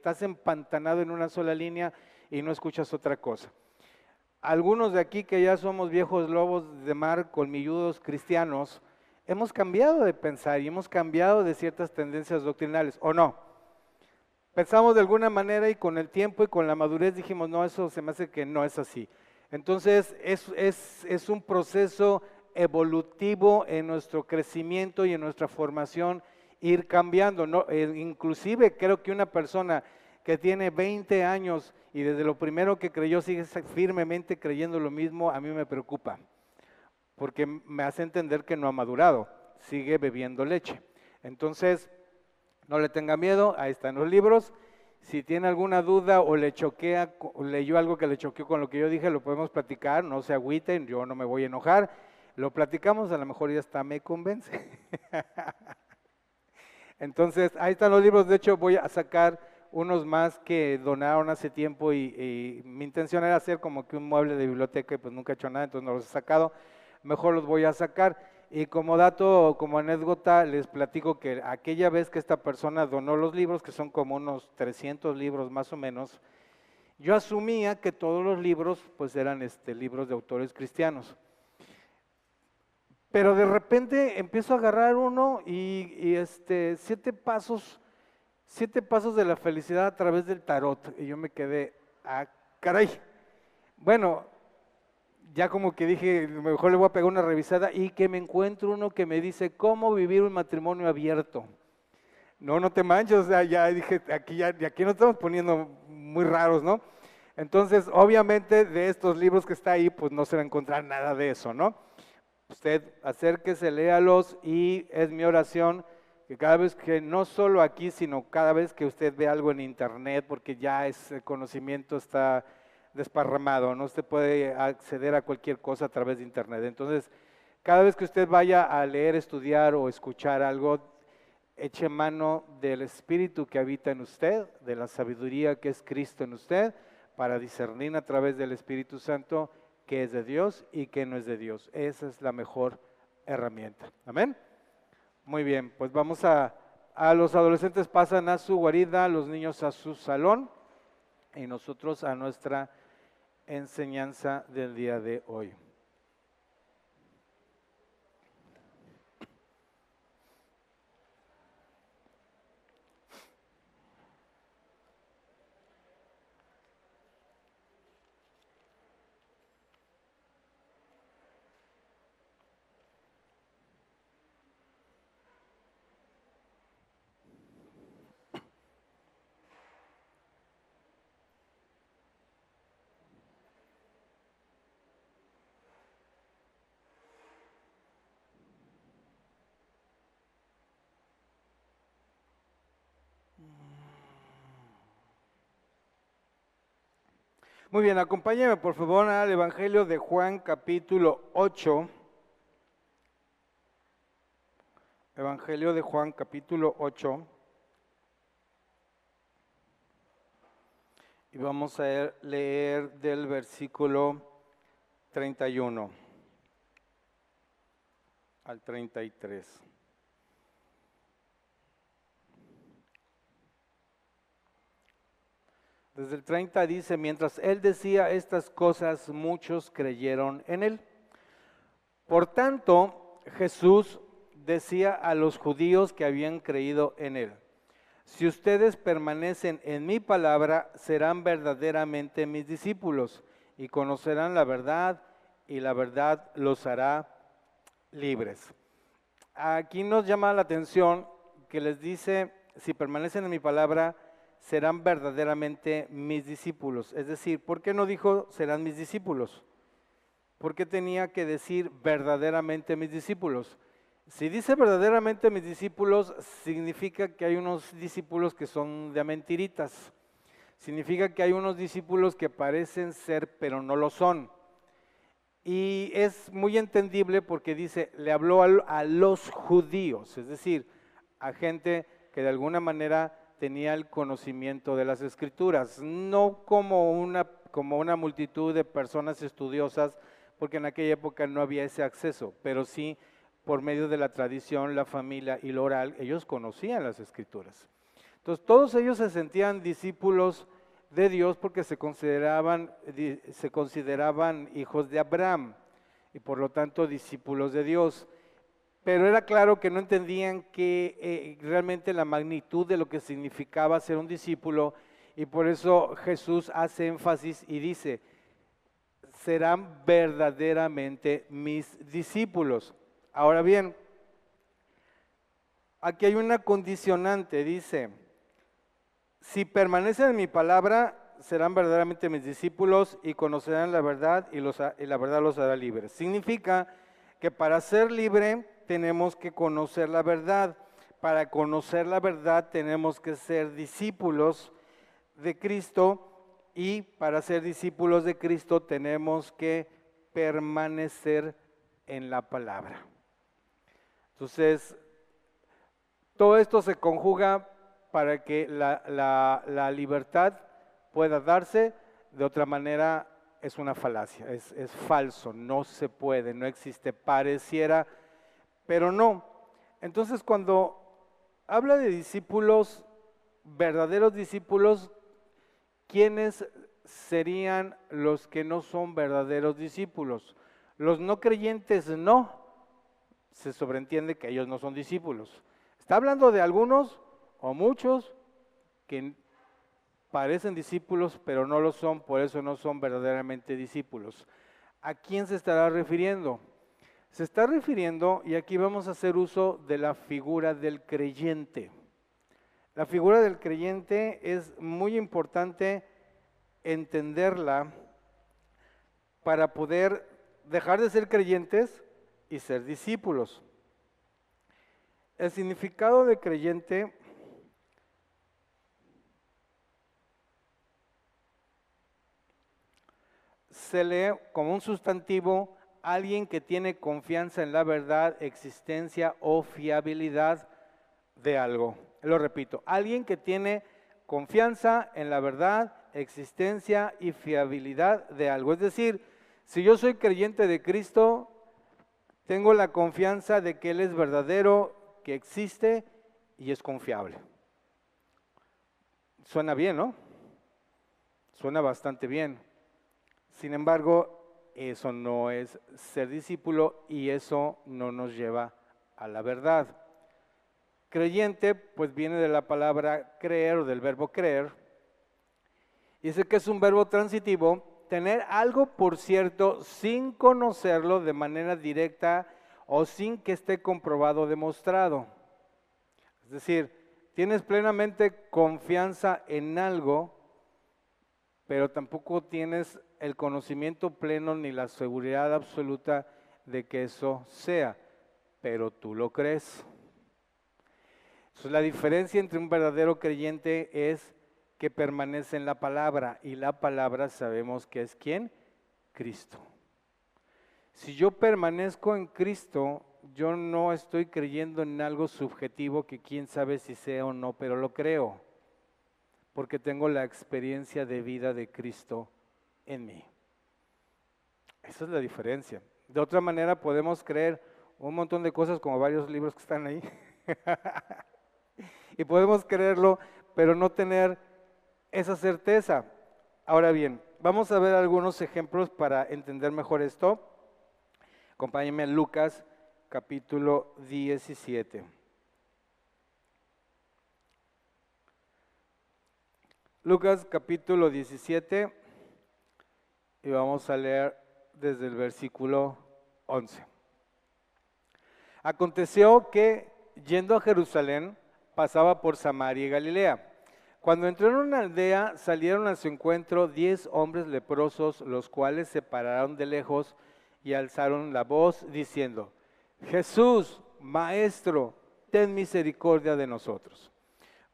estás empantanado en una sola línea y no escuchas otra cosa. Algunos de aquí que ya somos viejos lobos de mar, colmilludos cristianos, hemos cambiado de pensar y hemos cambiado de ciertas tendencias doctrinales, ¿o no? Pensamos de alguna manera y con el tiempo y con la madurez dijimos, no, eso se me hace que no es así. Entonces es un proceso evolutivo en nuestro crecimiento y en nuestra formación ir cambiando, ¿no? Inclusive creo que una persona que tiene 20 años y desde lo primero que creyó sigue firmemente creyendo lo mismo, a mí me preocupa, porque me hace entender que no ha madurado, sigue bebiendo leche. Entonces, no le tenga miedo, ahí están los libros. Si tiene alguna duda o le choquea, o leyó algo que le choqueó con lo que yo dije, lo podemos platicar, no se agüiten, yo no me voy a enojar. Lo platicamos, a lo mejor ya hasta me convence. Entonces, ahí están los libros. De hecho, voy a sacar unos más que donaron hace tiempo y mi intención era hacer como que un mueble de biblioteca y pues nunca he hecho nada, entonces no los he sacado. Mejor los voy a sacar. Y como dato, como anécdota, les platico que aquella vez que esta persona donó los libros, que son como unos 300 libros más o menos, yo asumía que todos los libros pues eran libros de autores cristianos. Pero de repente empiezo a agarrar uno y 7 pasos de la felicidad a través del tarot. Y yo me quedé, caray. Bueno, ya como que dije, mejor le voy a pegar una revisada y que me encuentro uno que me dice, ¿cómo vivir un matrimonio abierto? No te manches, o sea, ya dije, aquí nos estamos poniendo muy raros, ¿no? Entonces, obviamente, de estos libros que está ahí, pues no se va a encontrar nada de eso, ¿no? Usted acérquese, léalos y es mi oración que cada vez que, no solo aquí, sino cada vez que usted ve algo en internet, porque ya el conocimiento está desparramado, no se puede acceder a cualquier cosa a través de internet. Entonces, cada vez que usted vaya a leer, estudiar o escuchar algo, eche mano del Espíritu que habita en usted, de la sabiduría que es Cristo en usted, para discernir a través del Espíritu Santo qué es de Dios y qué no es de Dios. Esa es la mejor herramienta. Amén. Muy bien, pues vamos a los adolescentes pasan a su guarida, los niños a su salón y nosotros a nuestra enseñanza del día de hoy. Muy bien, acompáñeme por favor al Evangelio de Juan capítulo 8. Evangelio de Juan capítulo 8. Y vamos a leer del versículo 31 al 33. Desde el 30 dice, mientras él decía estas cosas, muchos creyeron en él. Por tanto, Jesús decía a los judíos que habían creído en él, si ustedes permanecen en mi palabra, serán verdaderamente mis discípulos y conocerán la verdad y la verdad los hará libres. Aquí nos llama la atención que les dice, si permanecen en mi palabra, serán verdaderamente mis discípulos. Es decir, ¿por qué no dijo serán mis discípulos? ¿Por qué tenía que decir verdaderamente mis discípulos? Si dice verdaderamente mis discípulos, significa que hay unos discípulos que son de mentiritas. Significa que hay unos discípulos que parecen ser, pero no lo son. Y es muy entendible porque dice, le habló a los judíos, es decir, a gente que de alguna manera tenía el conocimiento de las Escrituras, no como una multitud de personas estudiosas, porque en aquella época no había ese acceso, pero sí por medio de la tradición, la familia y lo oral, ellos conocían las Escrituras. Entonces todos ellos se sentían discípulos de Dios porque se consideraban hijos de Abraham y por lo tanto discípulos de Dios. Pero era claro que no entendían que realmente la magnitud de lo que significaba ser un discípulo, y por eso Jesús hace énfasis y dice, serán verdaderamente mis discípulos. Ahora bien, aquí hay una condicionante, dice, si permanecen en mi palabra, serán verdaderamente mis discípulos y conocerán la verdad y la verdad los hará libres. Significa que para ser libre tenemos que conocer la verdad. Para conocer la verdad tenemos que ser discípulos de Cristo, y para ser discípulos de Cristo tenemos que permanecer en la palabra. Entonces, todo esto se conjuga para que la libertad pueda darse. De otra manera es una falacia, es falso, no se puede, no existe, pareciera, pero no. Entonces cuando habla de discípulos, verdaderos discípulos, ¿quiénes serían los que no son verdaderos discípulos? Los no creyentes no, se sobreentiende que ellos no son discípulos. Está hablando de algunos o muchos que parecen discípulos pero no lo son, por eso no son verdaderamente discípulos. ¿A quién se estará refiriendo? Se está refiriendo, y aquí vamos a hacer uso de la figura del creyente. La figura del creyente es muy importante entenderla para poder dejar de ser creyentes y ser discípulos. El significado de creyente se lee como un sustantivo, alguien que tiene confianza en la verdad, existencia o fiabilidad de algo. Lo repito, alguien que tiene confianza en la verdad, existencia y fiabilidad de algo. Es decir, si yo soy creyente de Cristo, tengo la confianza de que Él es verdadero, que existe y es confiable. Suena bien, ¿no? Suena bastante bien. Sin embargo, eso no es ser discípulo y eso no nos lleva a la verdad. Creyente, pues viene de la palabra creer o del verbo creer. Y dice que es un verbo transitivo, tener algo por cierto sin conocerlo de manera directa o sin que esté comprobado o demostrado. Es decir, tienes plenamente confianza en algo, pero tampoco tienes el conocimiento pleno ni la seguridad absoluta de que eso sea, pero tú lo crees. Entonces, la diferencia entre un verdadero creyente es que permanece en la palabra, y la palabra sabemos que es ¿quién? Cristo. Si yo permanezco en Cristo, yo no estoy creyendo en algo subjetivo que quién sabe si sea o no, pero lo creo, porque tengo la experiencia de vida de Cristo en mí. Esa es la diferencia. De otra manera podemos creer un montón de cosas, como varios libros que están ahí, y podemos creerlo, pero no tener esa certeza. Ahora bien, vamos a ver algunos ejemplos para entender mejor esto. Acompáñenme a Lucas capítulo 17. Lucas capítulo 17, y vamos a leer desde el versículo 11. Aconteció que, yendo a Jerusalén, pasaba por Samaria y Galilea. Cuando entró en una aldea, salieron a su encuentro 10 hombres leprosos, los cuales se pararon de lejos y alzaron la voz, diciendo: Jesús, Maestro, ten misericordia de nosotros.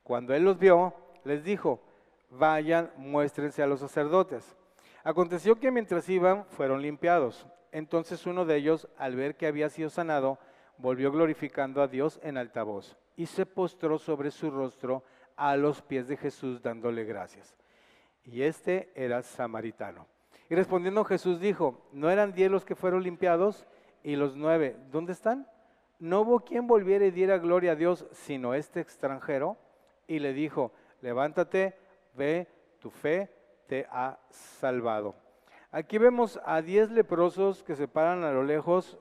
Cuando él los vio, les dijo: vayan, muéstrense a los sacerdotes. Aconteció que mientras iban, fueron limpiados. Entonces uno de ellos, al ver que había sido sanado, volvió glorificando a Dios en alta voz, y se postró sobre su rostro a los pies de Jesús, dándole gracias. Y este era samaritano. Y respondiendo Jesús dijo: ¿no eran 10 los que fueron limpiados? Y los 9, ¿dónde están? No hubo quien volviera y diera gloria a Dios, sino este extranjero. y le dijo, levántate, ve, tu fe te ha salvado. Aquí vemos a 10 leprosos que se paran a lo lejos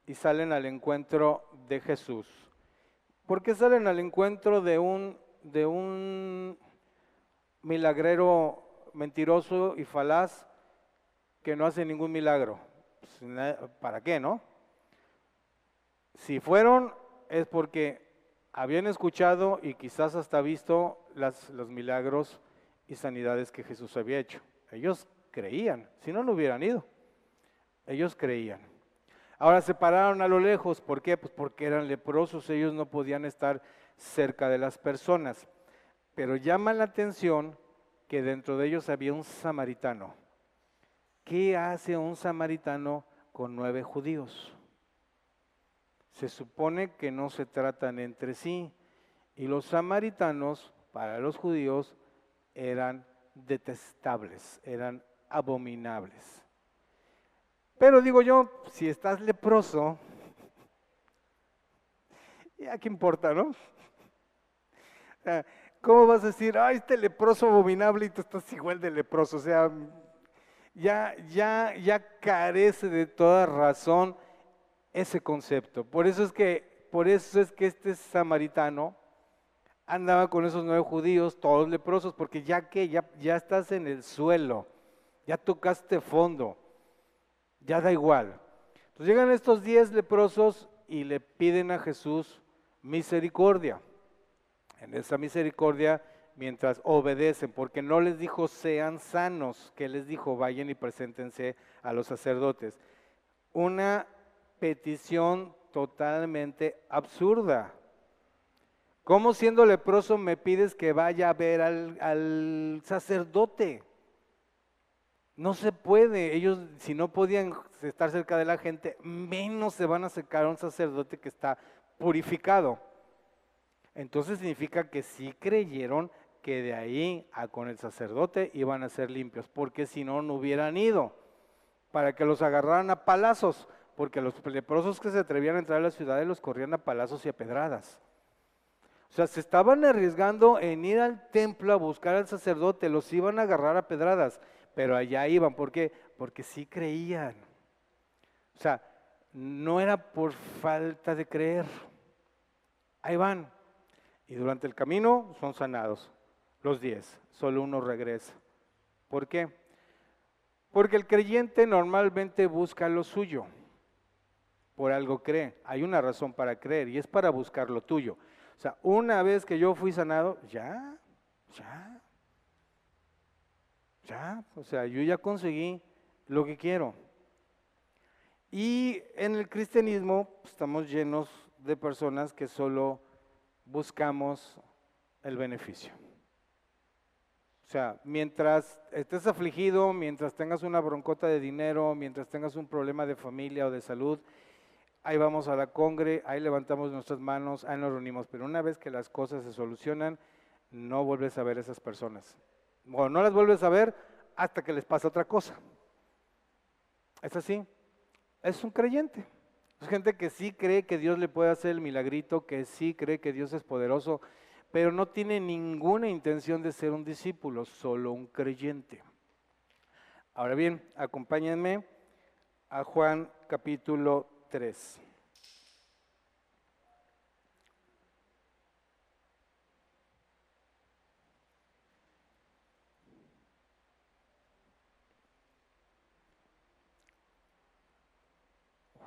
y salen al encuentro de Jesús. ¿Por qué salen al encuentro de un milagrero mentiroso y falaz que no hace ningún milagro? Pues, ¿para qué, no? Si fueron es porque habían escuchado y quizás hasta visto los milagros y sanidades que Jesús había hecho. Ellos creían, si no, no hubieran ido. Ellos creían. Ahora se pararon a lo lejos, ¿por qué? Pues porque eran leprosos, ellos no podían estar cerca de las personas. Pero llama la atención que dentro de ellos había un samaritano. ¿Qué hace un samaritano con 9 judíos? Se supone que no se tratan entre sí, y los samaritanos para los judíos eran detestables, eran abominables. Pero digo yo, si estás leproso, ya qué importa, ¿no? ¿Cómo vas a decir, ay, este leproso abominable y tú estás igual de leproso? O sea, ya carece de toda razón ese concepto. Por eso es que este samaritano andaba con esos 9 judíos, todos leprosos, porque ya estás en el suelo, ya tocaste fondo, ya da igual. Entonces llegan estos 10 leprosos y le piden a Jesús misericordia. En esa misericordia, mientras obedecen, porque no les dijo sean sanos, que les dijo vayan y preséntense a los sacerdotes. Una petición totalmente absurda. ¿Cómo siendo leproso me pides que vaya a ver al sacerdote? No se puede. Ellos, si no podían estar cerca de la gente, menos se van a acercar a un sacerdote que está purificado. Entonces significa que sí creyeron que de ahí a con el sacerdote iban a ser limpios, porque si no, no hubieran ido, para que los agarraran a palazos, porque los leprosos que se atrevían a entrar a la ciudad los corrían a palazos y a pedradas. O sea, se estaban arriesgando en ir al templo a buscar al sacerdote, los iban a agarrar a pedradas, pero allá iban, ¿por qué? Porque sí creían. O sea, no era por falta de creer. Ahí van. Y durante el camino son sanados, los 10, solo uno regresa. ¿Por qué? Porque el creyente normalmente busca lo suyo, por algo cree, hay una razón para creer y es para buscar lo tuyo. O sea, una vez que yo fui sanado, o sea, yo ya conseguí lo que quiero. Y en el cristianismo pues, estamos llenos de personas que solo buscamos el beneficio. O sea, mientras estés afligido, mientras tengas una broncota de dinero, mientras tengas un problema de familia o de salud, ahí vamos a la congre, ahí levantamos nuestras manos, ahí nos reunimos. Pero una vez que las cosas se solucionan, no vuelves a ver a esas personas. O no las vuelves a ver hasta que les pasa otra cosa. Es así. Es un creyente. Es gente que sí cree que Dios le puede hacer el milagrito, que sí cree que Dios es poderoso, pero no tiene ninguna intención de ser un discípulo, solo un creyente. Ahora bien, acompáñenme a Juan capítulo 3.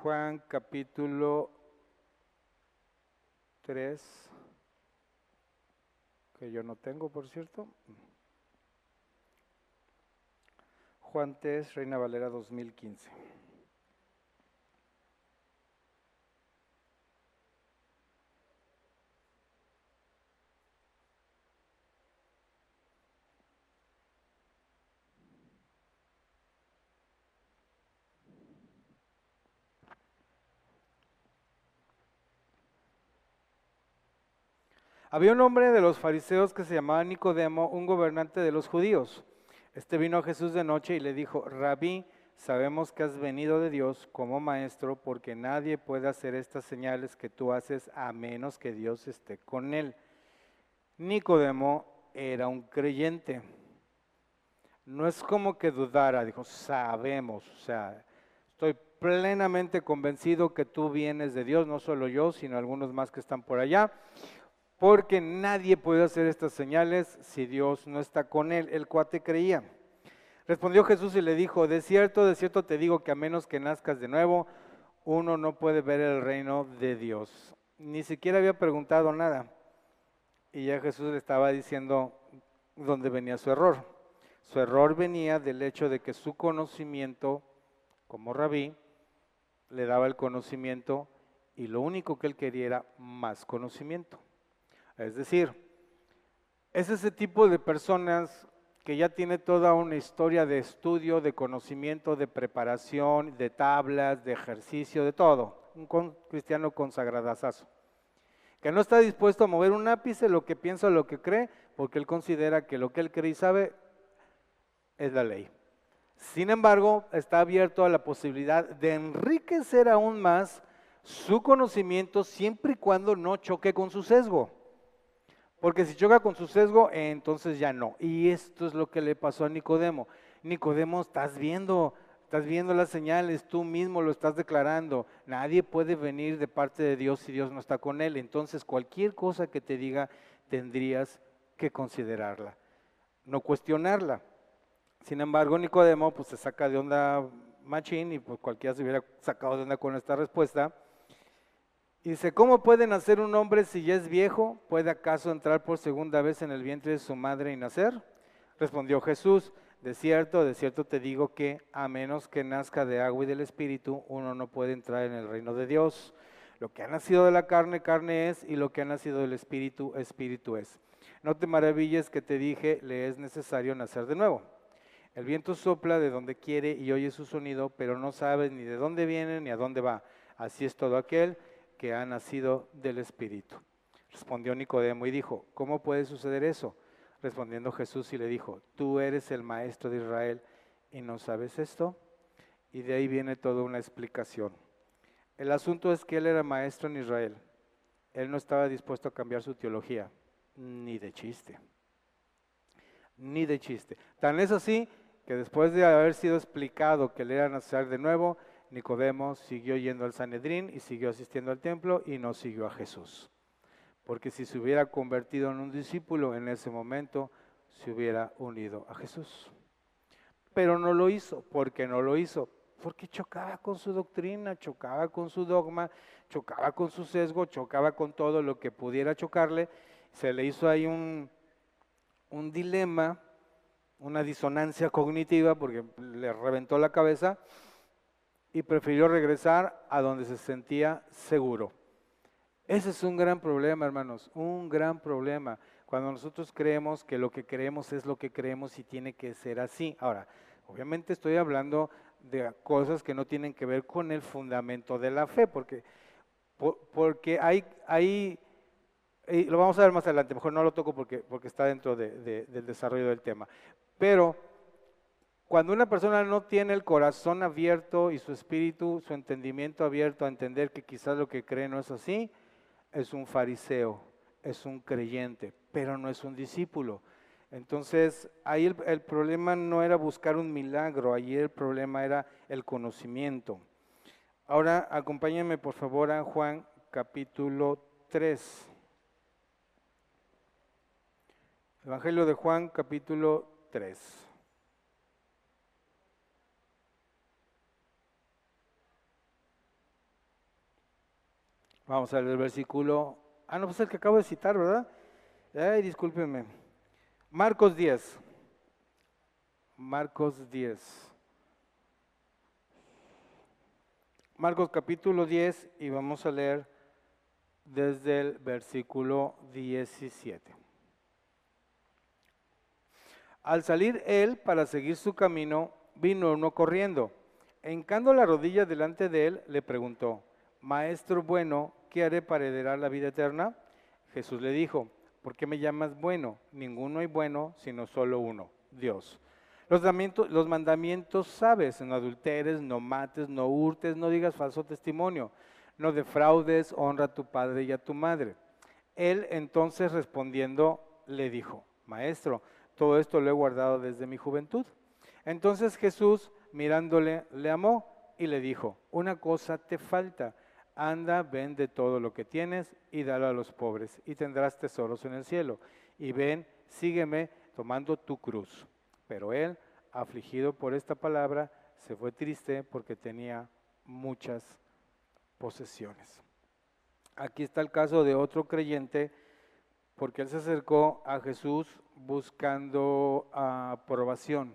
Juan capítulo 3, que yo no tengo, por cierto. Juan 3, Reina Valera 2015. Había un hombre de los fariseos que se llamaba Nicodemo, un gobernante de los judíos. Este vino a Jesús de noche y le dijo, Rabí, sabemos que has venido de Dios como maestro, porque nadie puede hacer estas señales que tú haces a menos que Dios esté con él. Nicodemo era un creyente. No es como que dudara, dijo, sabemos, o sea, estoy plenamente convencido que tú vienes de Dios, no solo yo, sino algunos más que están por allá, porque nadie puede hacer estas señales si Dios no está con él. El cuate creía. Respondió Jesús y le dijo, de cierto te digo que a menos que nazcas de nuevo, uno no puede ver el reino de Dios. Ni siquiera había preguntado nada. Y ya Jesús le estaba diciendo dónde venía su error. Su error venía del hecho de que su conocimiento, como rabí, le daba el conocimiento y lo único que él quería era más conocimiento. Es decir, es ese tipo de personas que ya tiene toda una historia de estudio, de conocimiento, de preparación, de tablas, de ejercicio, de todo. Un cristiano consagradazazo, que no está dispuesto a mover un ápice lo que piensa o lo que cree, porque él considera que lo que él cree y sabe es la ley. Sin embargo, está abierto a la posibilidad de enriquecer aún más su conocimiento siempre y cuando no choque con su sesgo. Porque si choca con su sesgo, entonces ya no. Y esto es lo que le pasó a Nicodemo. Nicodemo, estás viendo las señales, tú mismo lo estás declarando. Nadie puede venir de parte de Dios si Dios no está con él. Entonces cualquier cosa que te diga tendrías que considerarla, no cuestionarla. Sin embargo, Nicodemo pues se saca de onda machín y pues cualquiera se hubiera sacado de onda con esta respuesta. Y dice, ¿cómo puede nacer un hombre si ya es viejo? ¿Puede acaso entrar por segunda vez en el vientre de su madre y nacer? Respondió Jesús, de cierto te digo que a menos que nazca de agua y del Espíritu, uno no puede entrar en el reino de Dios. Lo que ha nacido de la carne, carne es, y lo que ha nacido del Espíritu, Espíritu es. No te maravilles que te dije, le es necesario nacer de nuevo. El viento sopla de donde quiere y oye su sonido, pero no sabes ni de dónde viene ni a dónde va. Así es todo aquel que ha nacido del Espíritu. Respondió Nicodemo y dijo, ¿cómo puede suceder eso? Respondiendo Jesús y le dijo, tú eres el maestro de Israel y no sabes esto. Y de ahí viene toda una explicación. El asunto es que él era maestro en Israel. Él no estaba dispuesto a cambiar su teología, ni de chiste. Ni de chiste. Tan es así que después de haber sido explicado que le era nacer de nuevo, Nicodemo siguió yendo al Sanedrín y siguió asistiendo al templo y no siguió a Jesús. Porque si se hubiera convertido en un discípulo en ese momento, se hubiera unido a Jesús. Pero no lo hizo. ¿Por qué no lo hizo? Porque chocaba con su doctrina, chocaba con su dogma, chocaba con su sesgo, chocaba con todo lo que pudiera chocarle. Se le hizo ahí un dilema, una disonancia cognitiva porque le reventó la cabeza y prefirió regresar a donde se sentía seguro. Ese es un gran problema, hermanos, un gran problema. Cuando nosotros creemos que lo que creemos es lo que creemos y tiene que ser así. Ahora, obviamente estoy hablando de cosas que no tienen que ver con el fundamento de la fe, porque hay y lo vamos a ver más adelante, mejor no lo toco porque está dentro del desarrollo del tema. Pero cuando una persona no tiene el corazón abierto y su espíritu, su entendimiento abierto a entender que quizás lo que cree no es así, es un fariseo, es un creyente, pero no es un discípulo. Entonces, ahí el problema no era buscar un milagro, ahí el problema era el conocimiento. Ahora, acompáñenme por favor a Juan capítulo 3. Evangelio de Juan, capítulo 3. Vamos a leer el versículo. No, pues el que acabo de citar, ¿verdad? Ay, discúlpenme. Marcos 10. Marcos 10. Marcos capítulo 10 y vamos a leer desde el versículo 17. Al salir él para seguir su camino, vino uno corriendo. Hincando la rodilla delante de él, le preguntó, Maestro bueno, ¿qué haré para heredar la vida eterna? Jesús le dijo, ¿por qué me llamas bueno? Ninguno hay bueno, sino solo uno, Dios. Los mandamientos sabes, no adulteres, no mates, no hurtes, no digas falso testimonio, no defraudes, honra a tu padre y a tu madre. Él entonces respondiendo le dijo: Maestro, todo esto lo he guardado desde mi juventud. Entonces Jesús, mirándole, le amó y le dijo: una cosa te falta, anda, vende todo lo que tienes y dalo a los pobres, y tendrás tesoros en el cielo. Y ven, sígueme tomando tu cruz. Pero él, afligido por esta palabra, se fue triste porque tenía muchas posesiones. Aquí está el caso de otro creyente, porque él se acercó a Jesús buscando aprobación,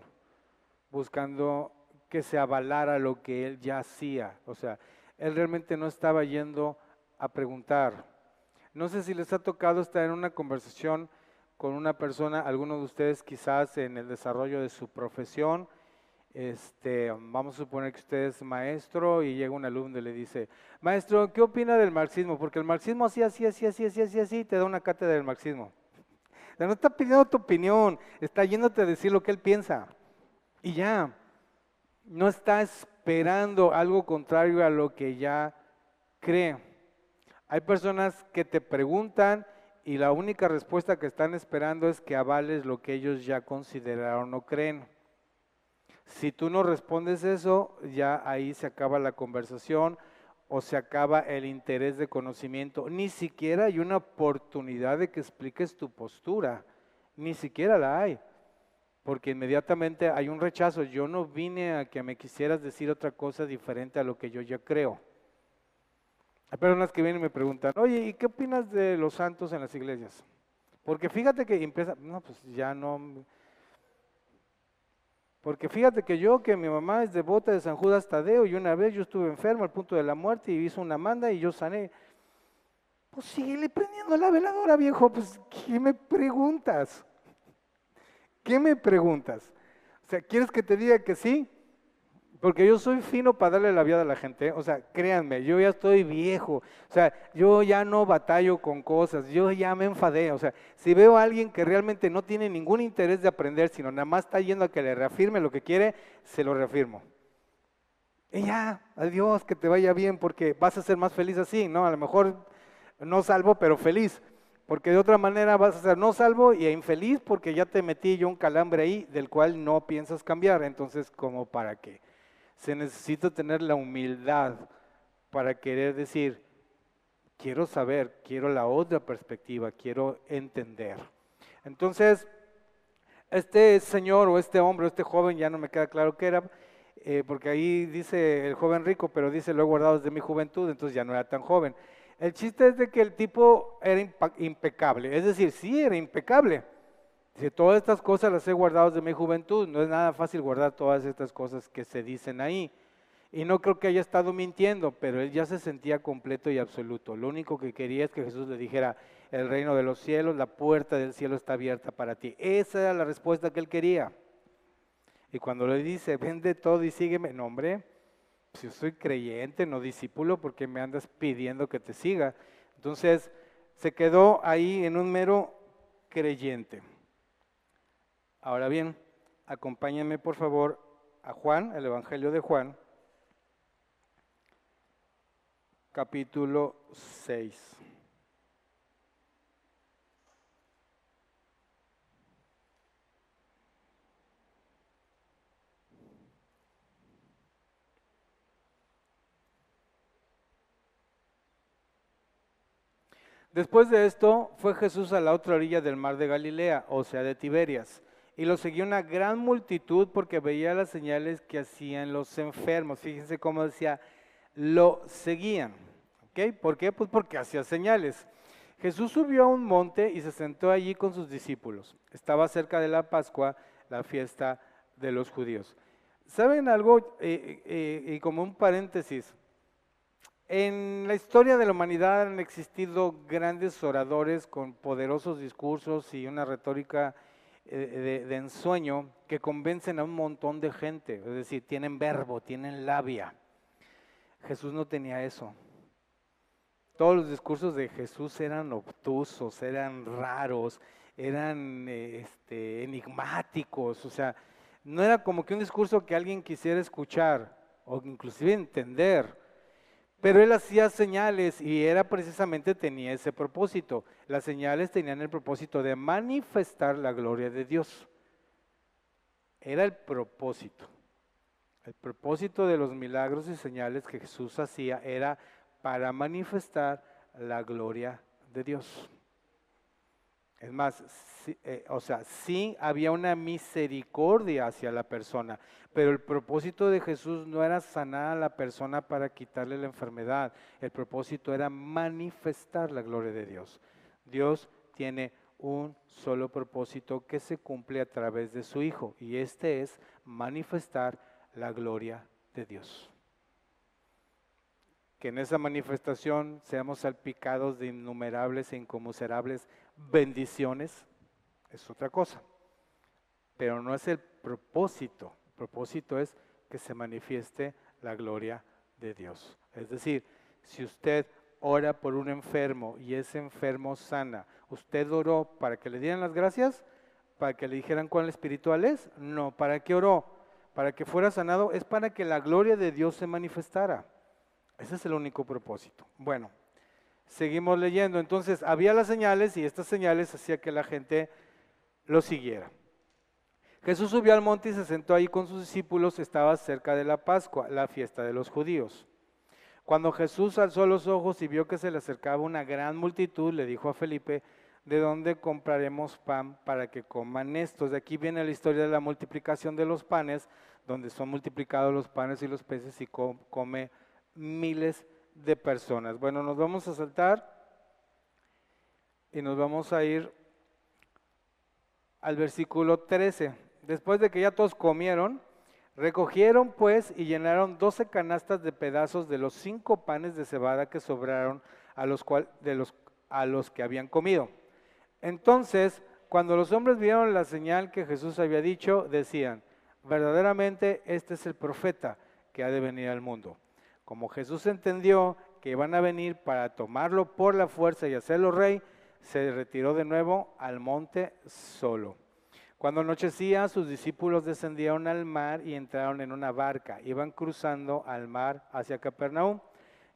buscando que se avalara lo que él ya hacía. O sea, él realmente no estaba yendo a preguntar. No sé si les ha tocado estar en una conversación con una persona, algunos de ustedes quizás en el desarrollo de su profesión. Vamos a suponer que usted es maestro y llega un alumno y le dice: maestro, ¿qué opina del marxismo? Porque el marxismo así, te da una cátedra del marxismo. O sea, no está pidiendo tu opinión, está yéndote a decir lo que él piensa. Y ya, no está esperando algo contrario a lo que ya cree. Hay personas que te preguntan y la única respuesta que están esperando es que avales lo que ellos ya consideraron o creen. Si tú no respondes eso, ya ahí se acaba la conversación o se acaba el interés de conocimiento. Ni siquiera hay una oportunidad de que expliques tu postura, ni siquiera la hay, porque inmediatamente hay un rechazo. Yo no vine a que me quisieras decir otra cosa diferente a lo que yo ya creo. Hay personas que vienen y me preguntan: oye, ¿y qué opinas de los santos en las iglesias? Porque fíjate que empieza, no, pues ya no... Porque fíjate que mi mamá es devota de San Judas Tadeo y una vez yo estuve enfermo al punto de la muerte y hizo una manda y yo sané. Pues síguele prendiendo la veladora, viejo, pues ¿qué me preguntas? ¿Qué me preguntas? O sea, ¿quieres que te diga que sí? Porque yo soy fino para darle la vida a la gente, ¿eh? O sea, créanme, yo ya estoy viejo, o sea, yo ya no batallo con cosas, yo ya me enfadé. O sea, si veo a alguien que realmente no tiene ningún interés de aprender, sino nada más está yendo a que le reafirme lo que quiere, se lo reafirmo. Y ya, adiós, que te vaya bien, porque vas a ser más feliz así, ¿no? A lo mejor no salvo, pero feliz, porque de otra manera vas a ser no salvo y infeliz porque ya te metí yo un calambre ahí del cual no piensas cambiar. Entonces, ¿cómo para qué? Se necesita tener la humildad para querer decir: quiero saber, quiero la otra perspectiva, quiero entender. Entonces, este señor o este hombre o este joven, ya no me queda claro qué era, porque ahí dice el joven rico, pero dice: lo he guardado desde mi juventud, entonces ya no era tan joven. El chiste es de que el tipo era impecable, es decir, sí era impecable. Dice: todas estas cosas las he guardado desde mi juventud. No es nada fácil guardar todas estas cosas que se dicen ahí. Y no creo que haya estado mintiendo, pero él ya se sentía completo y absoluto. Lo único que quería es que Jesús le dijera: el reino de los cielos, la puerta del cielo está abierta para ti. Esa era la respuesta que él quería. Y cuando le dice: vende todo y sígueme, no, hombre, si yo soy creyente, no discípulo, ¿por qué me andas pidiendo que te siga? Entonces se quedó ahí en un mero creyente. Ahora bien, acompáñenme por favor a Juan, el Evangelio de Juan, capítulo 6. Después de esto, fue Jesús a la otra orilla del mar de Galilea, o sea, de Tiberias, y lo seguía una gran multitud porque veía las señales que hacían los enfermos. Fíjense cómo decía: lo seguían. ¿Ok? ¿Por qué? Pues porque hacía señales. Jesús subió a un monte y se sentó allí con sus discípulos. Estaba cerca de la Pascua, la fiesta de los judíos. ¿Saben algo? Y como un paréntesis, en la historia de la humanidad han existido grandes oradores con poderosos discursos y una retórica de ensueño que convencen a un montón de gente. Es decir, tienen verbo, tienen labia. Jesús no tenía eso. Todos los discursos de Jesús eran obtusos, eran raros, eran enigmáticos. O sea, no era como que un discurso que alguien quisiera escuchar o inclusive entender. Pero él hacía señales y era precisamente, tenía ese propósito. Las señales tenían el propósito de manifestar la gloria de Dios. Era el propósito. El propósito de los milagros y señales que Jesús hacía era para manifestar la gloria de Dios. Es más, sí había una misericordia hacia la persona, pero el propósito de Jesús no era sanar a la persona para quitarle la enfermedad. El propósito era manifestar la gloria de Dios. Dios tiene un solo propósito que se cumple a través de su Hijo, y este es manifestar la gloria de Dios. Que en esa manifestación seamos salpicados de innumerables e inconmensurables bendiciones, es otra cosa. Pero no es el propósito. El propósito es que se manifieste la gloria de Dios. Es decir, si usted ora por un enfermo y ese enfermo sana, ¿usted oró para que le dieran las gracias? ¿Para que le dijeran cuál espiritual es? No. ¿Para qué oró? Para que fuera sanado, es para que la gloria de Dios se manifestara. Ese es el único propósito. Bueno, seguimos leyendo. Entonces, había las señales y estas señales hacían que la gente lo siguiera. Jesús subió al monte y se sentó ahí con sus discípulos. Estaba cerca de la Pascua, la fiesta de los judíos. Cuando Jesús alzó los ojos y vio que se le acercaba una gran multitud, le dijo a Felipe: ¿de dónde compraremos pan para que coman estos? De aquí viene la historia de la multiplicación de los panes, donde son multiplicados los panes y los peces y come miles de personas. Bueno, nos vamos a saltar y nos vamos a ir al versículo 13. Después de que ya todos comieron, recogieron pues y llenaron 12 canastas de pedazos de los 5 panes de cebada que sobraron a los que habían comido. Entonces, cuando los hombres vieron la señal que Jesús había dicho, decían: verdaderamente este es el profeta que ha de venir al mundo. Como Jesús entendió que iban a venir para tomarlo por la fuerza y hacerlo rey, se retiró de nuevo al monte solo. Cuando anochecía, sus discípulos descendieron al mar y entraron en una barca. Iban cruzando al mar hacia Capernaum.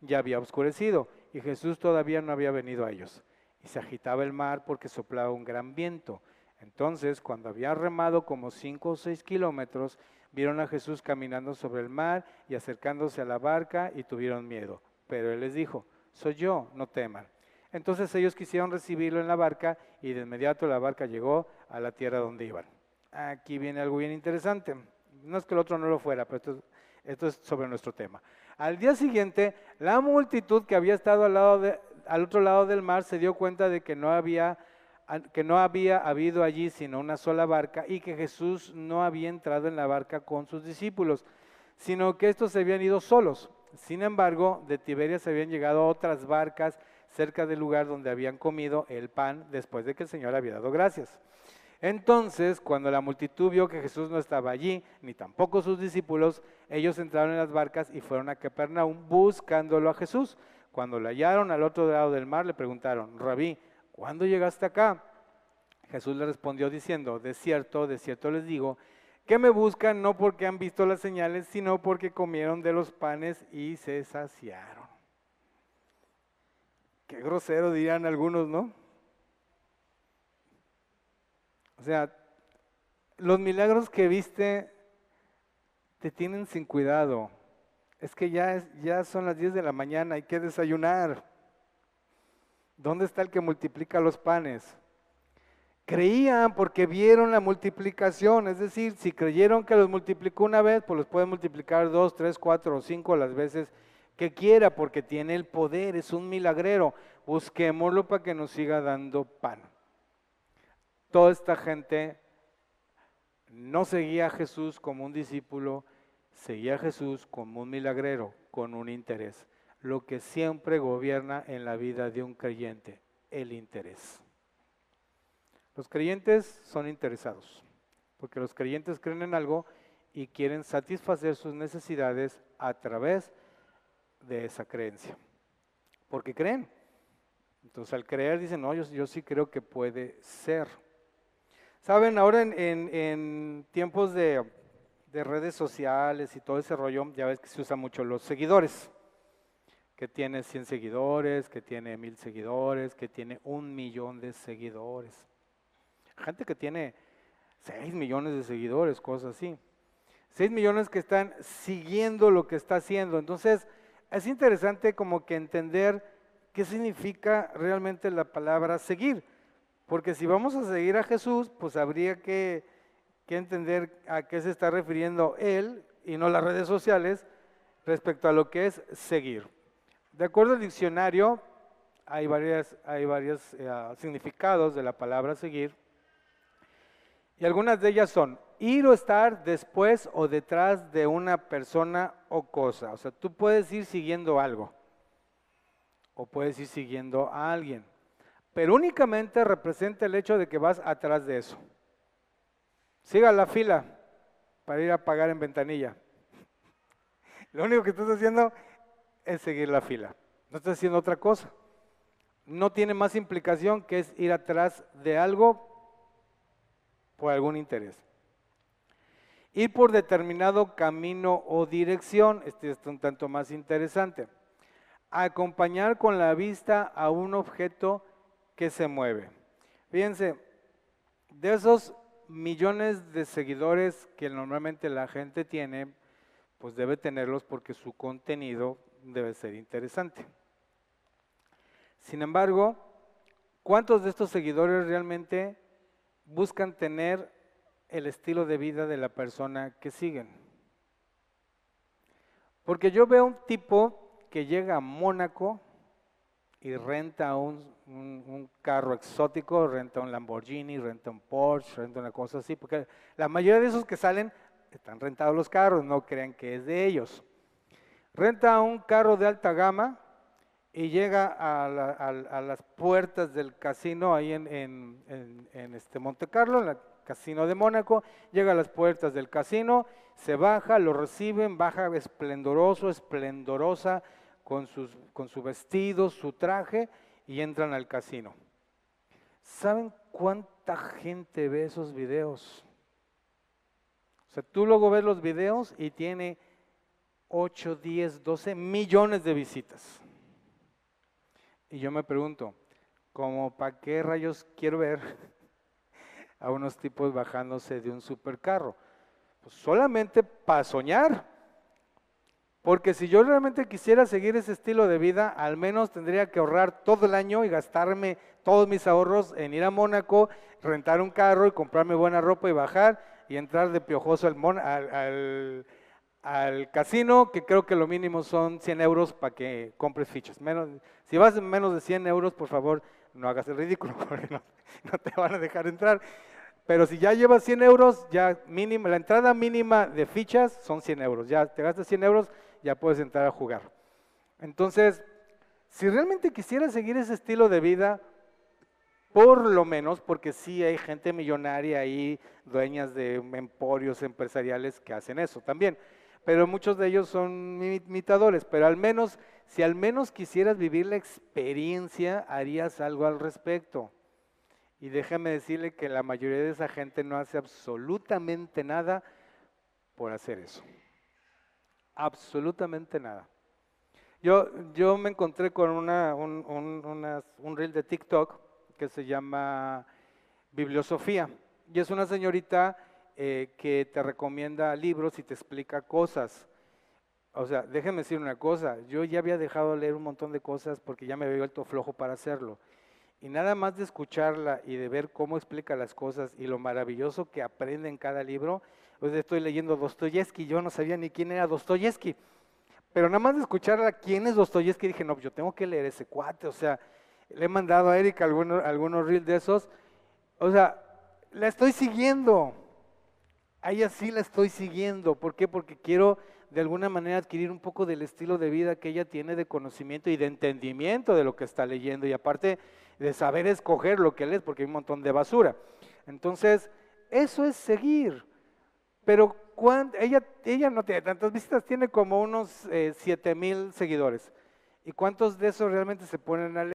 Ya había oscurecido y Jesús todavía no había venido a ellos. Y se agitaba el mar porque soplaba un gran viento. Entonces, cuando había remado como 5 o 6 kilómetros, vieron a Jesús caminando sobre el mar y acercándose a la barca y tuvieron miedo. Pero él les dijo: soy yo, no teman. Entonces ellos quisieron recibirlo en la barca y de inmediato la barca llegó a la tierra donde iban. Aquí viene algo bien interesante. No es que el otro no lo fuera, pero esto es sobre nuestro tema. Al día siguiente, la multitud que había estado al otro lado del mar se dio cuenta de que no había habido allí sino una sola barca y que Jesús no había entrado en la barca con sus discípulos, sino que estos se habían ido solos. Sin embargo, de Tiberias habían llegado otras barcas cerca del lugar donde habían comido el pan después de que el Señor había dado gracias. Entonces, cuando la multitud vio que Jesús no estaba allí, ni tampoco sus discípulos, ellos entraron en las barcas y fueron a Capernaum buscándolo a Jesús. Cuando lo hallaron al otro lado del mar, le preguntaron: Rabí, ¿cuándo llegaste acá? Jesús le respondió diciendo: de cierto les digo, que me buscan no porque han visto las señales, sino porque comieron de los panes y se saciaron. Qué grosero dirían algunos, ¿no? O sea, los milagros que viste te tienen sin cuidado. Es que ya son las 10 de la mañana, hay que desayunar. ¿Dónde está el que multiplica los panes? Creían porque vieron la multiplicación, es decir, si creyeron que los multiplicó una vez, pues los puede multiplicar 2, 3, 4 o 5 las veces que quiera, porque tiene el poder, es un milagrero. Busquémoslo para que nos siga dando pan. Toda esta gente no seguía a Jesús como un discípulo, seguía a Jesús como un milagrero, con un interés. Lo que siempre gobierna en la vida de un creyente, el interés. Los creyentes son interesados, porque los creyentes creen en algo y quieren satisfacer sus necesidades a través de esa creencia, porque creen. Entonces al creer dicen: no, yo sí creo que puede ser. Saben, ahora en tiempos de redes sociales y todo ese rollo, ya ves que se usa mucho los seguidores. que tiene 100 seguidores, que tiene 1000 seguidores, que tiene 1 millón de seguidores. Gente que tiene 6 millones de seguidores, cosas así. 6 millones que están siguiendo lo que está haciendo. Entonces, es interesante como que entender qué significa realmente la palabra seguir. Porque si vamos a seguir a Jesús, pues habría que entender a qué se está refiriendo él y no las redes sociales respecto a lo que es seguir. De acuerdo al diccionario, hay varios significados de la palabra seguir. Y algunas de ellas son ir o estar después o detrás de una persona o cosa. O sea, tú puedes ir siguiendo algo o puedes ir siguiendo a alguien, pero únicamente representa el hecho de que vas atrás de eso. Siga la fila para ir a pagar en ventanilla. Lo único que estás haciendo es seguir la fila, no estás haciendo otra cosa. No tiene más implicación que es ir atrás de algo por algún interés. Ir por determinado camino o dirección, este es un tanto más interesante. Acompañar con la vista a un objeto que se mueve. Fíjense, de esos millones de seguidores que normalmente la gente tiene, pues debe tenerlos porque su contenido debe ser interesante. Sin embargo, ¿cuántos de estos seguidores realmente buscan tener el estilo de vida de la persona que siguen? Porque yo veo un tipo que llega a Mónaco y renta un carro exótico, renta un Lamborghini, renta un Porsche, renta una cosa así, porque la mayoría de esos que salen están rentados los carros, no crean que es de ellos. Renta un carro de alta gama y llega a las puertas del casino ahí en Monte Carlo, en el casino de Mónaco, llega a las puertas del casino, se baja, lo reciben, baja esplendoroso, esplendorosa, con su vestido, su traje, y entran al casino. ¿Saben cuánta gente ve esos videos? O sea, tú luego ves los videos y tiene 8, 10, 12 millones de visitas. Y yo me pregunto, ¿cómo para qué rayos quiero ver a unos tipos bajándose de un supercarro? Pues solamente para soñar. Porque si yo realmente quisiera seguir ese estilo de vida, al menos tendría que ahorrar todo el año y gastarme todos mis ahorros en ir a Mónaco, rentar un carro y comprarme buena ropa y bajar y entrar de piojoso al casino, que creo que lo mínimo son 100 euros para que compres fichas. Si vas en menos de 100 euros, por favor, no hagas el ridículo, porque no te van a dejar entrar. Pero si ya llevas 100 euros, ya mínimo, la entrada mínima de fichas son 100 euros. Ya te gastas 100 euros, ya puedes entrar a jugar. Entonces, si realmente quisieras seguir ese estilo de vida, por lo menos, porque sí hay gente millonaria ahí, dueñas de emporios empresariales que hacen eso también, pero muchos de ellos son imitadores, pero al menos, si al menos quisieras vivir la experiencia, harías algo al respecto. Y déjame decirle que la mayoría de esa gente no hace absolutamente nada por hacer eso. Absolutamente nada. Yo me encontré con un reel de TikTok que se llama Bibliosofía, y es una señorita que te recomienda libros y te explica cosas. O sea, déjeme decir una cosa, yo ya había dejado de leer un montón de cosas porque ya me había vuelto flojo para hacerlo. Y nada más de escucharla y de ver cómo explica las cosas y lo maravilloso que aprende en cada libro. Pues estoy leyendo Dostoyevsky, yo no sabía ni quién era Dostoyevsky, pero nada más de escucharla quién es Dostoyevsky dije, no, yo tengo que leer ese cuate. O sea, le he mandado a Erika algunos reels de esos. O sea, la estoy siguiendo. A ella sí la estoy siguiendo. ¿Por qué? Porque quiero de alguna manera adquirir un poco del estilo de vida que ella tiene, de conocimiento y de entendimiento de lo que está leyendo, y aparte de saber escoger lo que lees, porque hay un montón de basura. Entonces, eso es seguir. Pero ella no tiene tantas visitas, tiene como unos 7,000 seguidores. ¿Y cuántos de esos realmente se ponen a leer?